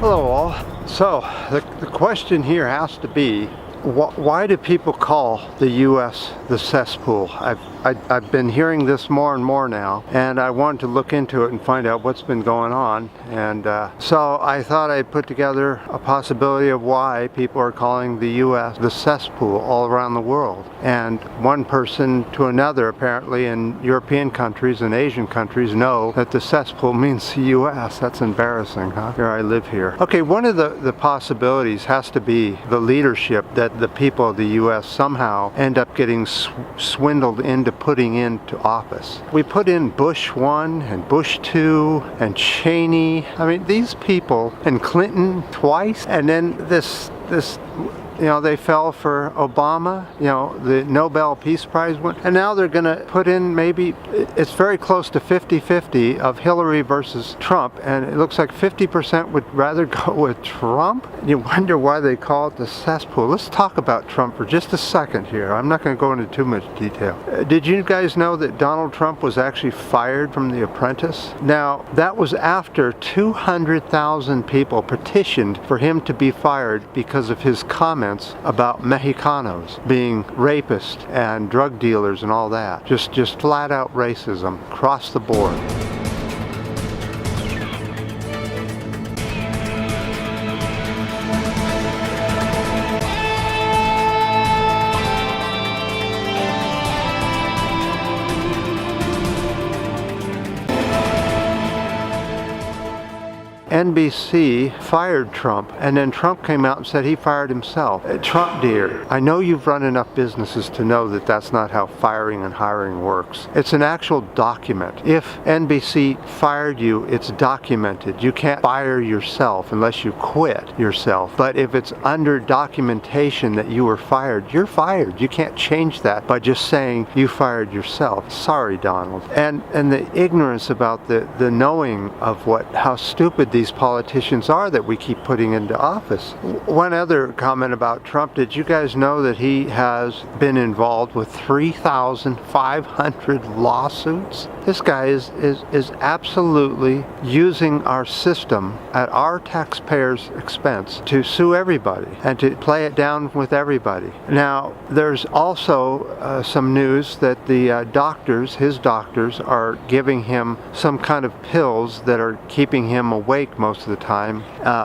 Hello all. So the question here has to be, why do people call the U.S. the cesspool? I've been hearing this more and more now, and I wanted to look into it and find out what's been going on. And so I thought I'd put together a possibility of why people are calling the U.S. the cesspool all around the world. And one person to another, apparently, in European countries and Asian countries know that the cesspool means the U.S. That's embarrassing, huh? Here I live here. Okay, one of the possibilities has to be the leadership that the people of the U.S. somehow end up getting swindled into putting into office. We put in Bush 1 and Bush 2 and Cheney. I mean, these people, and Clinton twice, and then this they fell for Obama, the Nobel Peace Prize win, and now they're going to put in, maybe it's very close to 50-50 of Hillary versus Trump, and it looks like 50% would rather go with Trump. You wonder why they call it the cesspool. Let's talk about Trump for just a second here. I'm not going to go into too much detail. Did you guys know that Donald Trump was actually fired from The Apprentice? Now, that was after 200,000 people petitioned for him to be fired because of his comments about Mexicanos being rapists and drug dealers and all that. Just flat out racism across the board. NBC fired Trump, and then Trump came out and said he fired himself. Trump, dear, I know you've run enough businesses to know that that's not how firing and hiring works. It's an actual document. If NBC fired you, it's documented. You can't fire yourself unless you quit yourself. But if it's under documentation that you were fired, you're fired. You can't change that by just saying you fired yourself. Sorry, Donald. And the ignorance about the knowing of how stupid these politicians are that we keep putting into office. One other comment about Trump, did you guys know that he has been involved with 3,500 lawsuits? This guy is absolutely using our system at our taxpayers' expense to sue everybody and to play it down with everybody. Now, there's also some news that the his doctors are giving him some kind of pills that are keeping him awake most of the time.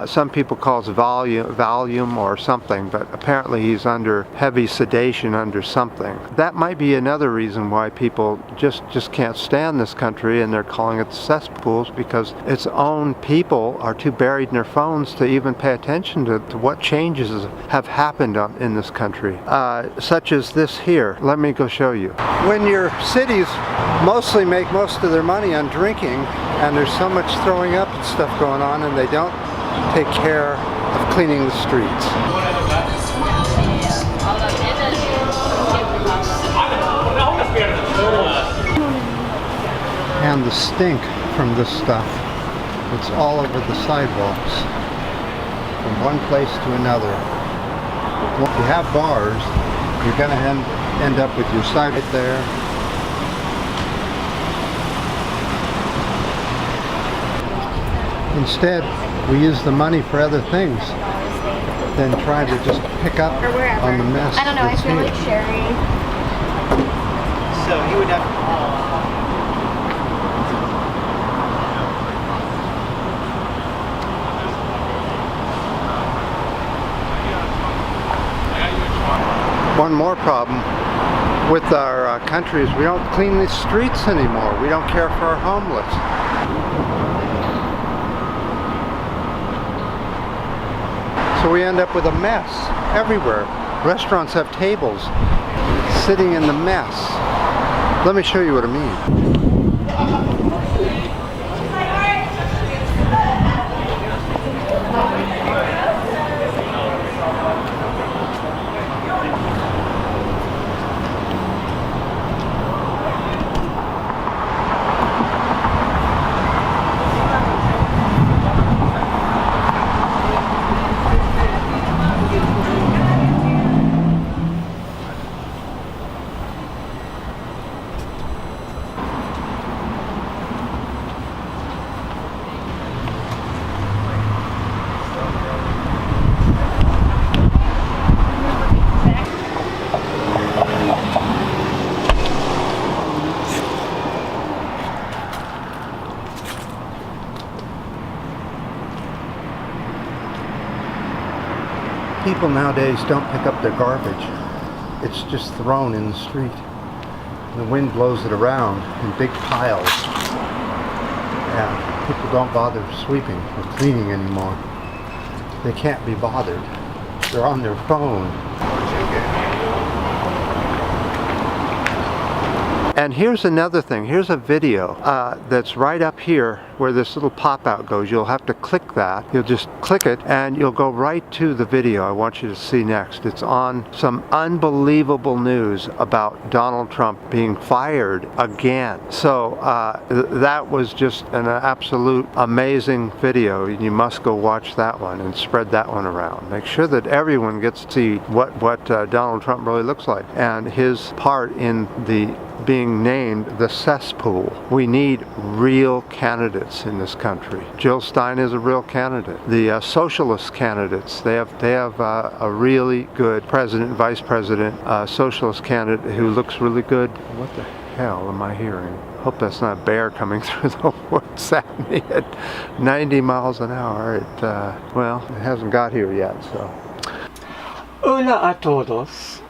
Some people call it Valium or something, but apparently he's under heavy sedation under something. That might be another reason why people just can't stand this country, and they're calling it cesspools, because its own people are too buried in their phones to even pay attention to what changes have happened in this country, such as this here. Let me go show you. When your cities mostly make most of their money on drinking, and there's so much throwing up and stuff going on, and they don't take care of cleaning the streets. And the stink from this stuff, it's all over the sidewalks, from one place to another. If you have bars, you're going to end up with your side right there. Instead, we use the money for other things than try to just pick up on the mess. I don't know, I feel like sharing. So he would have... One more problem with our country is we don't clean the streets anymore. We don't care for our homeless. So we end up with a mess everywhere. Restaurants have tables sitting in the mess. Let me show you what I mean. People nowadays don't pick up their garbage. It's just thrown in the street. The wind blows it around in big piles. Yeah, people don't bother sweeping or cleaning anymore. They can't be bothered. They're on their phone. And here's another thing. Here's a video that's right up here where this little pop-out goes. You'll have to click that. You'll just click it and you'll go right to the video I want you to see next. It's on some unbelievable news about Donald Trump being fired again. So that was just an absolute amazing video. You must go watch that one and spread that one around. Make sure that everyone gets to see what Donald Trump really looks like and his part in the being named the cesspool. We need real candidates in this country. Jill Stein is a real candidate. The socialist candidates, they have a really good president, vice president, socialist candidate who looks really good. What the hell am I hearing? Hope that's not a bear coming through the woods at me at 90 miles an hour. It hasn't got here yet, so. Hola a todos.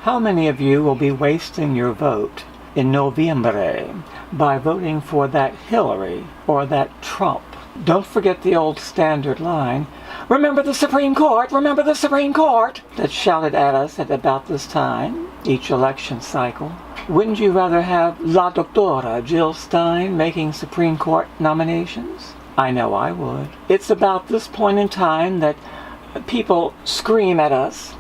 How many of you will be wasting your vote in Noviembre by voting for that Hillary or that Trump? Don't forget the old standard line, "Remember the Supreme Court, remember the Supreme Court," that's shouted at us at about this time, each election cycle. Wouldn't you rather have La Doctora Jill Stein making Supreme Court nominations? I know I would. It's about this point in time that people scream at us,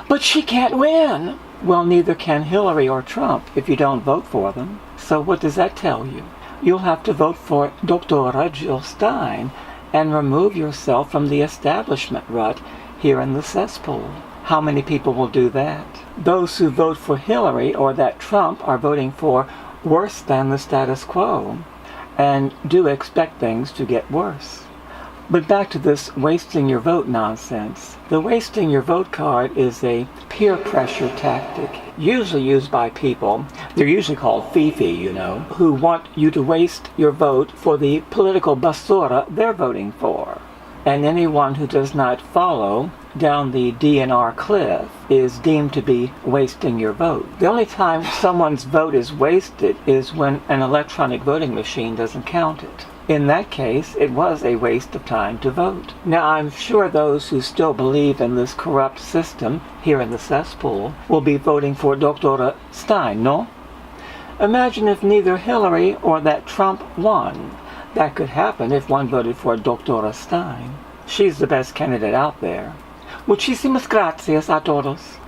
"But she can't win." Well, neither can Hillary or Trump if you don't vote for them. So what does that tell you? You'll have to vote for Doctora Jill Stein and remove yourself from the establishment rut here in the cesspool. How many people will do that? Those who vote for Hillary or that Trump are voting for worse than the status quo and do expect things to get worse. But back to this wasting your vote nonsense. The wasting your vote card is a peer pressure tactic, usually used by people, they're usually called Fifi, who want you to waste your vote for the political basura they're voting for. And anyone who does not follow down the DNR cliff is deemed to be wasting your vote. The only time someone's vote is wasted is when an electronic voting machine doesn't count it. In that case, it was a waste of time to vote. Now, I'm sure those who still believe in this corrupt system here in the cesspool will be voting for Doctora Stein, no? Imagine if neither Hillary or that Trump won. That could happen if one voted for Doctora Stein. She's the best candidate out there. Muchísimas gracias a todos.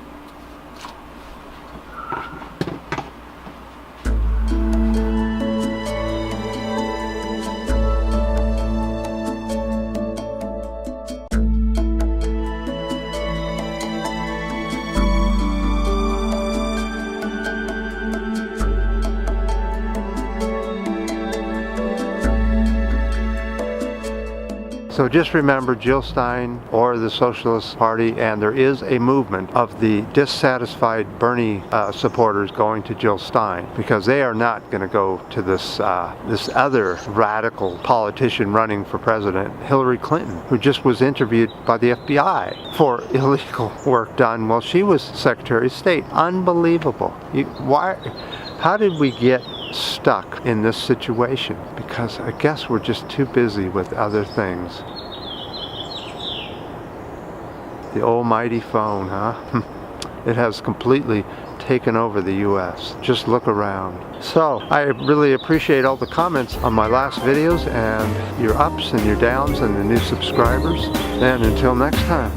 So just remember Jill Stein or the Socialist Party, and there is a movement of the dissatisfied Bernie supporters going to Jill Stein because they are not going to go to this other radical politician running for president, Hillary Clinton, who just was interviewed by the FBI for illegal work done while she was Secretary of State. Unbelievable. How did we get stuck in this situation? Because I guess we're just too busy with other things. The almighty phone, huh? It has completely taken over the US. Just look around. So I really appreciate all the comments on my last videos and your ups and your downs and the new subscribers. And until next time.